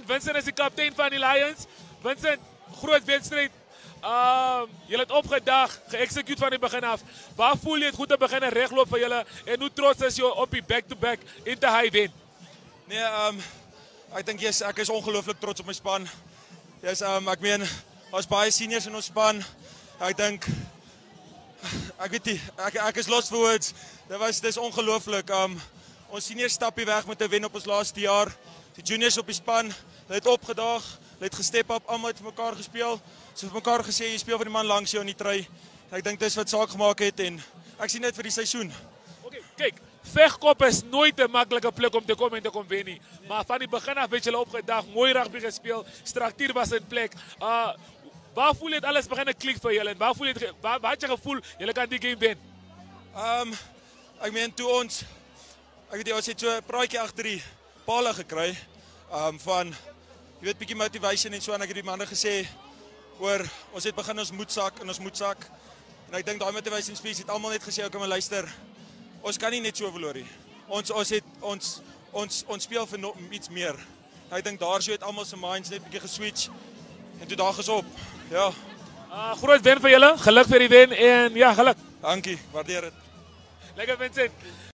Vincent is die kaptein van die Lions. Vincent, groot wedstrijd. Julle het opgedag, geëxecute van die begin af. Waar voel je het goed te beginnen rechtloop van julle? En hoe trots is je op die back-to-back in te high win? Nee, ek dink yes, ek is ongelooflik trots op my span. Yes, ek meen, ons baie seniors in ons span. Ek dink, ek weet nie, ek is lost for words. Dis ongelooflik. Ons seniors stap hier weg met 'n wen op ons laaste jaar. Die juniors op die span, hulle het opgedaag, hulle het gestep op, almal het vir mekaar gespeel. So vir mekaar gesê, jy speel vir die man langs jou in die trui. Ek dink dis wat saak gemaak het en ek sien net vir die seisoen. Okay, kyk, vegkop is nooit 'n maklike plek om te kom en te kom wen nie. Maar van die begin af het julle opgedag, mooi rugby gespeel, struktuur was in plek. Waar voel jy het alles begin klik vir julle en waar voel jy waar het jy gevoel julle kan die game wen? Ek meen toe ons weet jy, ons het so 'n praatjie agter die palle gekry van jy weet bietjie motivation en so en ek het die manne gesê oor ons het begin ons moedsak en ek dink daai motivation speech het almal net gesê okay maar luister ons kan nie net so verloor nie. Ons speel vir iets meer. Ek dink daar so het almal se minds net bietjie geswitch en toe daag is op. Ja. Groot wen vir julle. Geluk vir die wen en ja, geluk. Dankie, waardeer dit. Lekker Vincent.